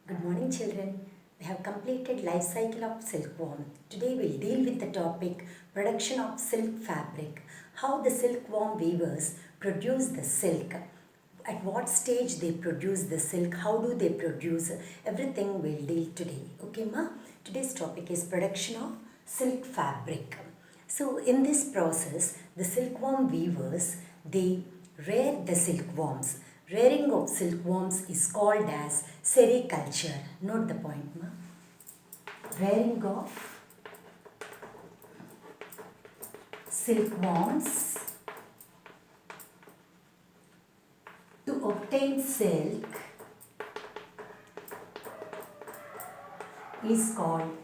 Good morning, children. We have completed life cycle of silkworm. Today we'll deal with the topic production of silk fabric. How the silkworm weavers produce the silk. At what stage they produce the silk. How do they produce. Everything we'll deal today. Okay, ma? Today's topic is production of silk fabric. So in this process, the silkworm weavers, they rear the silkworms. Rearing of silkworms is called as sericulture. Note the point, ma. Rearing of silkworms to obtain silk is called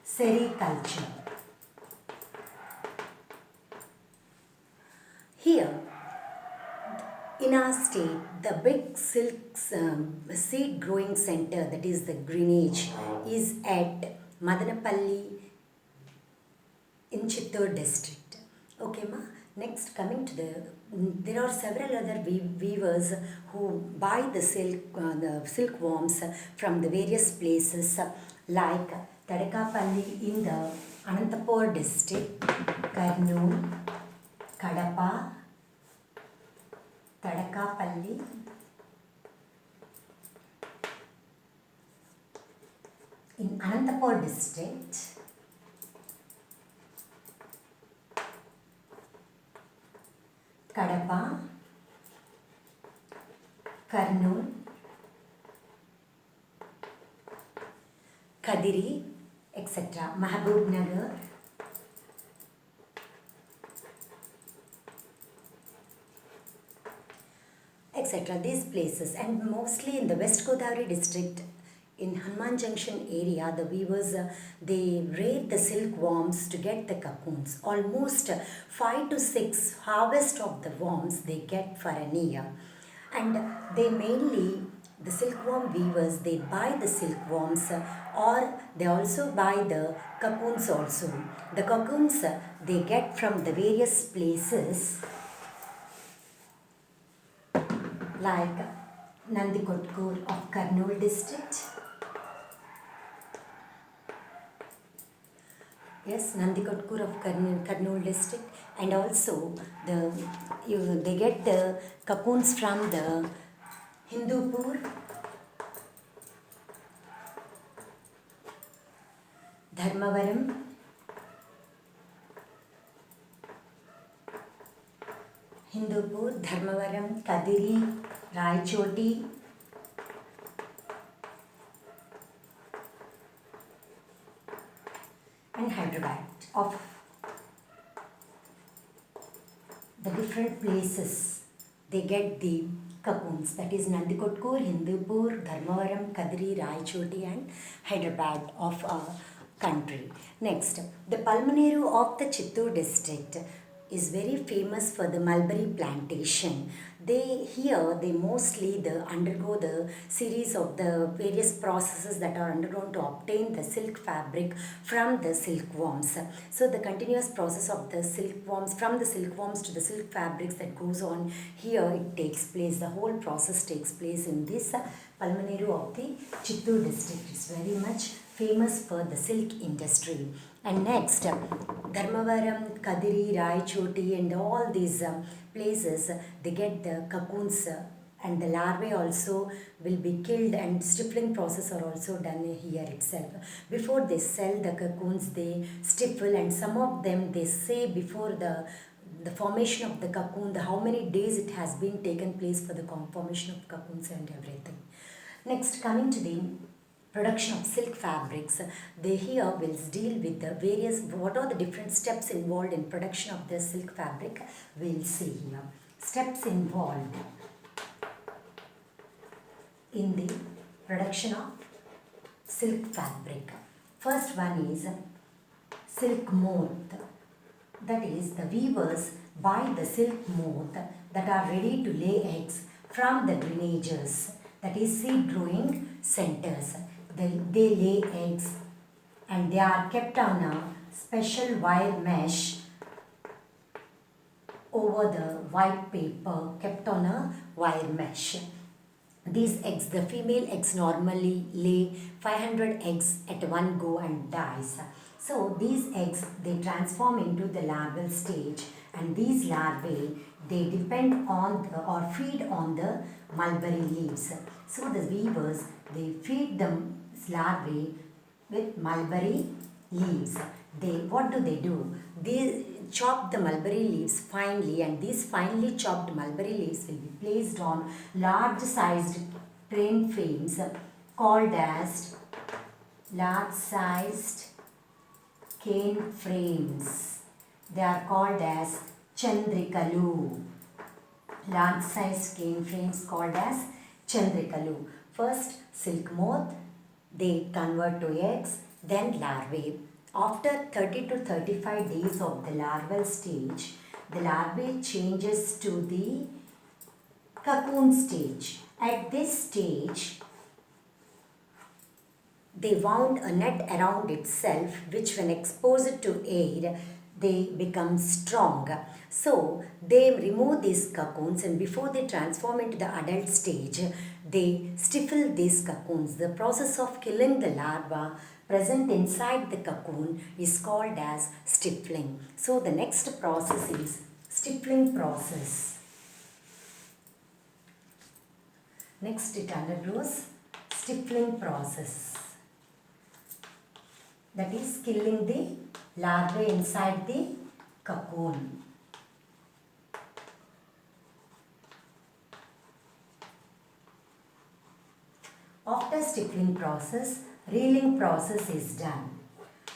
sericulture. Here, in our state, the big silk seed growing center, that is the greenage, is at Madanapalli in Chittoor district. Okay, ma. Next, coming to there are several other weavers who buy the silkworms from the various places like Tadakapalli in the Anantapur district, Kurnool, Kadapa, Tadakapalli, in Anantapur district, Kadapa, Kurnool, Kadiri, etc. Mahabubnagar, etc. These places, and mostly in the West Godavari district, in Hanuman Junction area, the weavers, they rear the silkworms to get the cocoons. Almost 5 to 6 harvest of the worms they get for a year. And they mainly, the silkworm weavers, they buy the silkworms or they also buy the cocoons also. The cocoons they get from the various places like Nandikotkur of Kurnool district. Yes, Nandikotkur of Kurnool district, and also they get the cocoons from the Hindupur, Dharmavaram, Kadiri, Raichoti, and Hyderabad. Of the different places they get the cocoons, that is Nandikotkur, Hindupur, Dharmavaram, Kadiri, Raichoti, and Hyderabad of our country. Next, the Palmaneru of the Chittoor district is very famous for the mulberry plantation. They mostly undergo the series of the various processes that are undergone to obtain the silk fabric from the silkworms. So the continuous process of the silkworms, from the silkworms to the silk fabrics, that goes on here, it takes place, the whole process takes place in this Palmaneru of the Chittoor district. It's very much famous for the silk industry. And next, Dharmavaram, Kadiri, Raichoti, and all these places, they get the cocoons and the larvae also will be killed, and stifling process are also done here itself. Before they sell the cocoons, they stifle, and some of them they say before the formation of the cocoon, how many days it has been taken place for the formation of cocoons and everything. Next, coming to the production of silk fabrics, they here will deal with the various, what are the different steps involved in production of the silk fabric, we'll see here. Steps involved in the production of silk fabric. First one is silk moth, that is the weavers buy the silk moth that are ready to lay eggs from the greenages, that is seed growing centers. They lay eggs and they are kept on a special wire mesh over the white paper, kept on a wire mesh. These eggs, the female eggs normally lay 500 eggs at one go and dies. So these eggs, they transform into the larval stage, and these larvae, they depend on or feed on the mulberry leaves. So the weavers, they feed the larvae with mulberry leaves. What do? They chop the mulberry leaves finely, and these finely chopped mulberry leaves will be placed on large sized crane frames called as large sized cane frames. They are called as chandrikalu. Large sized cane frames called as chandrikalu. First silk moth, they convert to eggs, then larvae. After 30 to 35 days of the larval stage, the larvae changes to the cocoon stage. At this stage, they wound a net around itself, which when exposed to air, they become strong. So they remove these cocoons, and before they transform into the adult stage, they stifle these cocoons. The process of killing the larva present inside the cocoon is called as stifling. So the next process is stifling process. Next it undergoes stifling process. That is killing the larvae inside the cocoon. After stifling process, reeling process is done.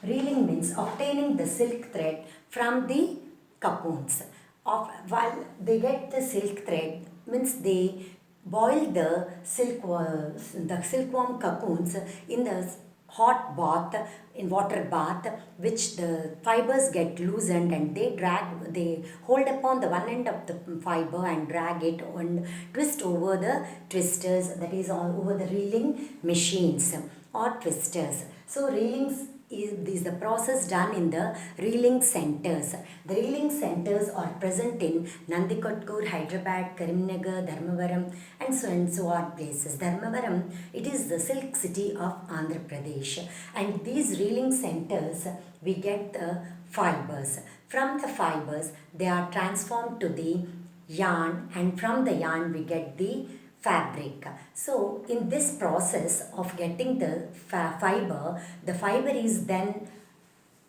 Reeling means obtaining the silk thread from the cocoons. While they get the silk thread, means they boil the silkworm cocoons in the hot bath, in water bath, which the fibers get loosened, and they hold upon the one end of the fiber and drag it and twist over the twisters, that is all over the reeling machines or twisters. So reelings is the process done in the reeling centers. The reeling centers are present in Nandikotkur, Hyderabad, Karimnagar, Dharmavaram, and so on places. Dharmavaram, it is the silk city of Andhra Pradesh, and these reeling centers, we get the fibers. From the fibers, they are transformed to the yarn, and from the yarn we get the fabric. So in this process of getting the fiber, the fiber is then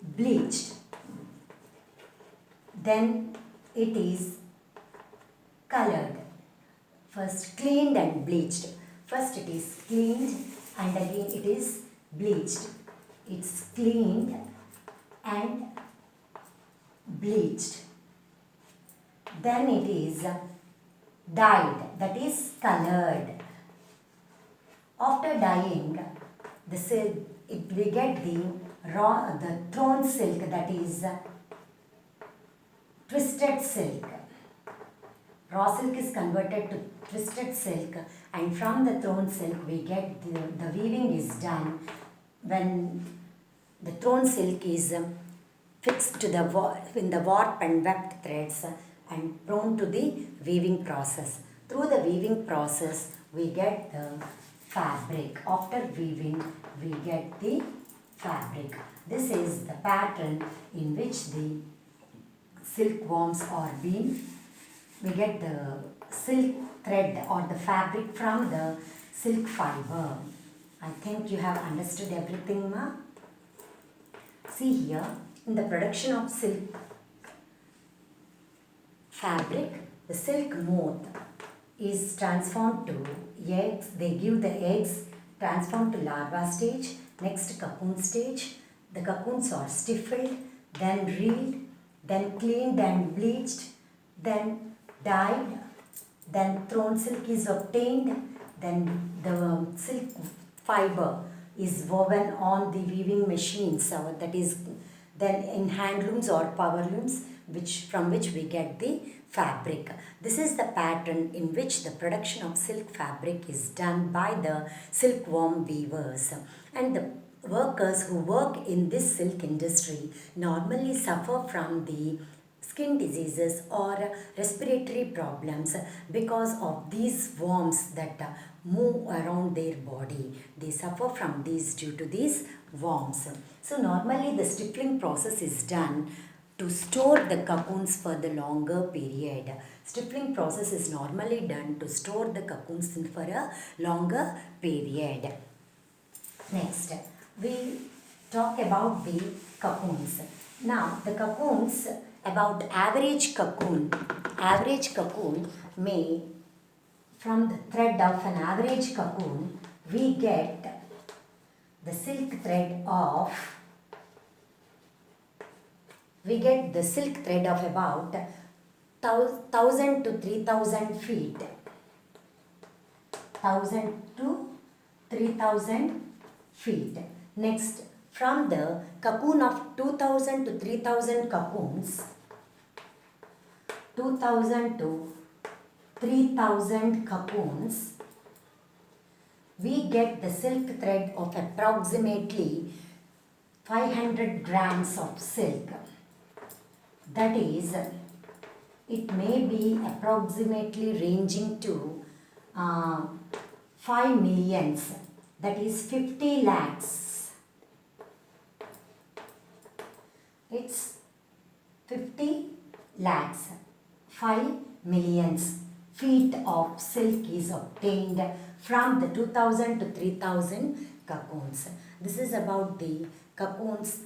bleached. Then it is colored. First cleaned and bleached. First it is cleaned and again it is bleached. It's cleaned and bleached. Then it is dyed, that is colored. After dyeing the silk, we get the thrown silk, that is twisted silk. Raw silk is converted to twisted silk, and from the thrown silk we get the weaving is done when the thrown silk is fixed to in the warp and weft threads and prone to the weaving process. Through the weaving process, we get the fabric. After weaving, we get the fabric. This is the pattern in which the silkworms are being. We get the silk thread or the fabric from the silk fiber. I think you have understood everything, ma? See here, in the production of silk fabric, the silk moth is transformed to eggs. They give the eggs, transformed to larva stage, next cocoon stage. The cocoons are stifled, then reeled, then cleaned and bleached, then dyed, then thrown silk is obtained, then the silk fiber is woven on the weaving machines, that is then in handlooms or power looms, from which we get the fabric. This is the pattern in which the production of silk fabric is done by the silkworm weavers. And the workers who work in this silk industry normally suffer from the skin diseases or respiratory problems because of these worms that move around their body. They suffer from these due to these worms. So normally the stippling process is done to store the cocoons for the longer period. Stippling process is normally done to store the cocoons for a longer period. Next, we talk about the cocoons. Now, the cocoons, about average cocoon may, from the thread of an average cocoon, we get the silk thread of, about 1000 to 3000 feet. 1000 to 3000 feet. Next, from the cocoon of 2000 to 3000 cocoons, 2000 to 3000 cocoons, we get the silk thread of approximately 500 grams of silk. That is, it may be approximately ranging to 5 millions, that is 50 lakhs. It's 50 lakhs, 5 millions feet of silk is obtained from the 2000 to 3000 cocoons. This is about the cocoons,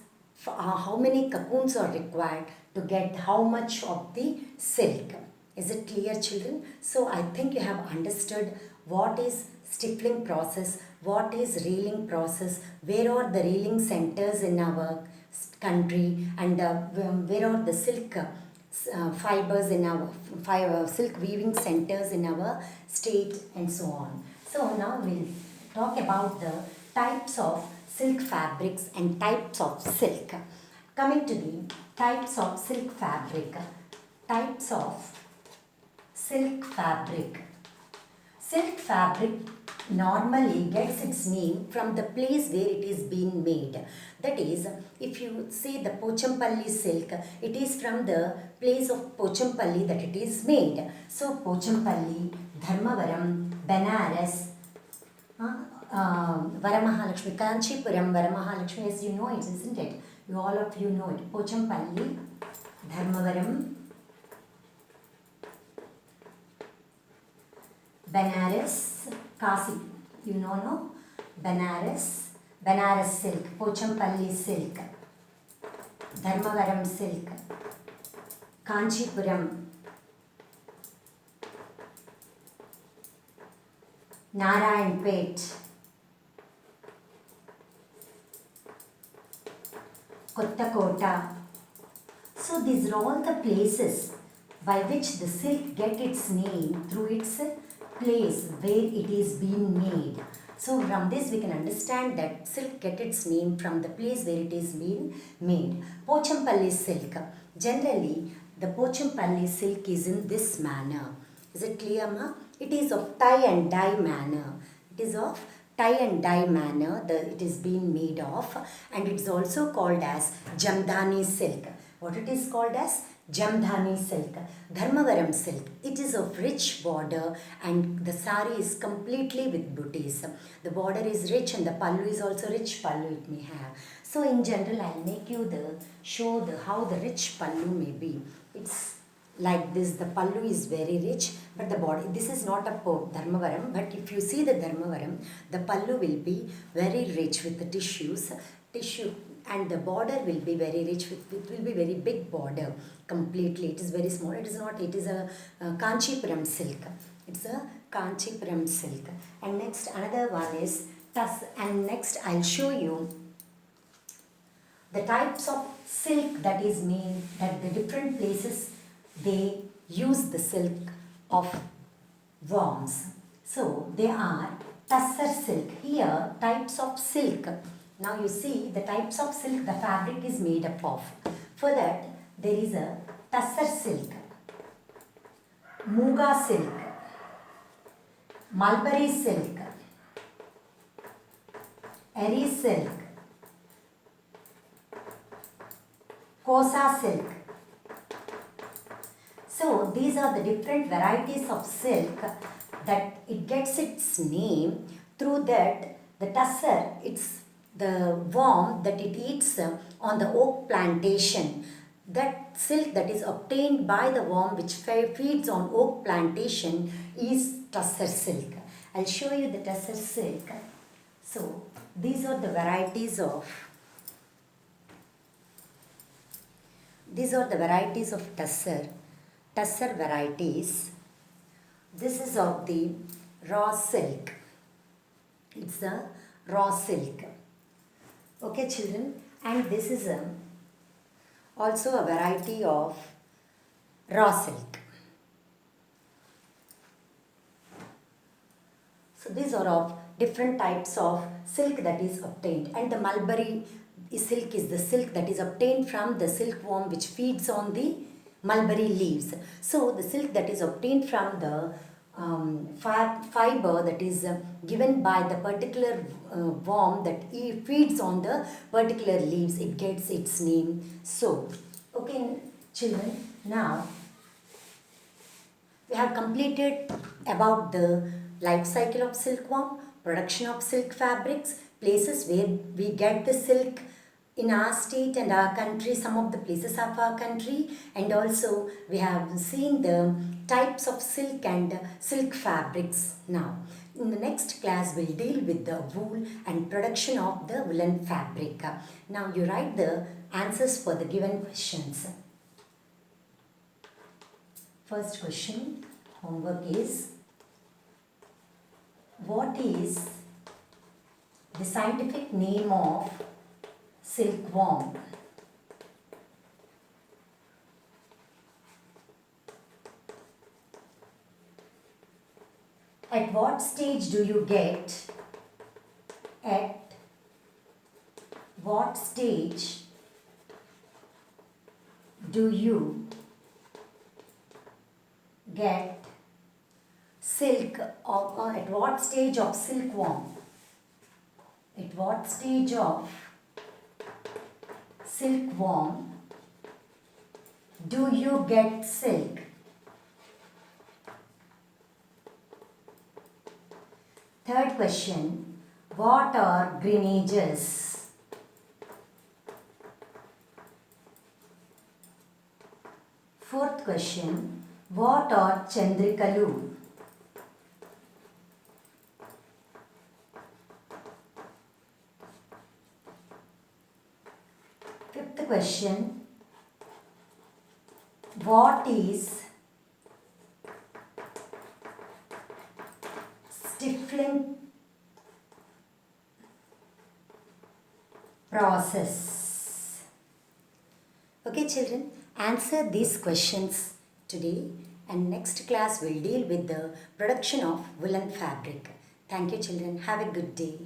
how many cocoons are required to get how much of the silk. Is it clear, children? So I think you have understood what is stippling process, what is reeling process, where are the reeling centers in our country, and where are the silk fibers in our silk weaving centers in our state, and so on. So now we'll talk about the types of silk fabrics and types of silk. Coming to the types of silk fabric. Types of silk fabric. Silk fabric normally gets its name from the place where it is being made. That is, if you say the Pochampalli silk, it is from the place of Pochampalli that it is made. So Pochampalli, Dharmavaram, Benares, Varamahalakshmi, Kanchipuram, Varamahalakshmi, as you know it, isn't it? All of you know it. Pochampalli, Dharmavaram, Benares, Kasi, you know, no? Benares silk, Pochampalli silk, Dharmavaram silk, Kanchipuram, Narayanpet, Kottakota. So these are all the places by which the silk get its name through its place where it is being made. So from this we can understand that silk get its name from the place where it is being made. Pochampalli silk. Generally, the Pochampalli silk is in this manner. Is it clear, ma? It is of tie and dye manner. It is of tie and dye manner it is being made of, and it is also called as Jamdani silk. What it is called as? Jamdani silk. Dharmavaram silk. It is of rich border and the sari is completely with booties. The border is rich and the pallu is also rich pallu it may have. So in general I'll make you show how the rich pallu may be. It's like this, the pallu is very rich, but the body, this is not a Dharmavaram, but if you see the Dharmavaram, the pallu will be very rich with the tissue, and the border will be very rich with, it will be very big border completely. It is very small, it is a Kanchipuram silk. It's a Kanchipuram silk. And next another one is and next I'll show you the types of silk that is made, that the different places they use the silk of worms. So they are tussar silk. Here types of silk. Now you see the types of silk the fabric is made up of. For that there is a tussar silk, Muga silk, Mulberry silk, Eri silk, Kosa silk, So these are the different varieties of silk that it gets its name through that the tusser, it's the worm that it eats on the oak plantation. That silk that is obtained by the worm which feeds on oak plantation is tusser silk. I'll show you the tusser silk. So these are the varieties of tusser varieties. This is of the raw silk. It's a raw silk. Okay, children, and this is also a variety of raw silk. So these are of different types of silk that is obtained, and the mulberry silk is the silk that is obtained from the silkworm which feeds on the mulberry leaves. So the silk that is obtained from the fibre that is given by the particular worm that feeds on the particular leaves, it gets its name. So, okay, children, now we have completed about the life cycle of silkworm, production of silk fabrics, places where we get the silk in our state and our country, some of the places of our country, and also we have seen the types of silk and silk fabrics. Now, in the next class, we'll deal with the wool and production of the woolen fabric. Now, you write the answers for the given questions. First question, homework is, what is the scientific name of silkworm? At what stage do you get? At what stage do you get silk, or at what stage of silkworm? At what stage of silkworm do you get silk? Third question, what are grenages? Fourth question, what are chandrikalu? Fifth question, what is stiffling process? Okay, children, answer these questions today, and next class will deal with the production of woolen fabric. Thank you, children. Have a good day.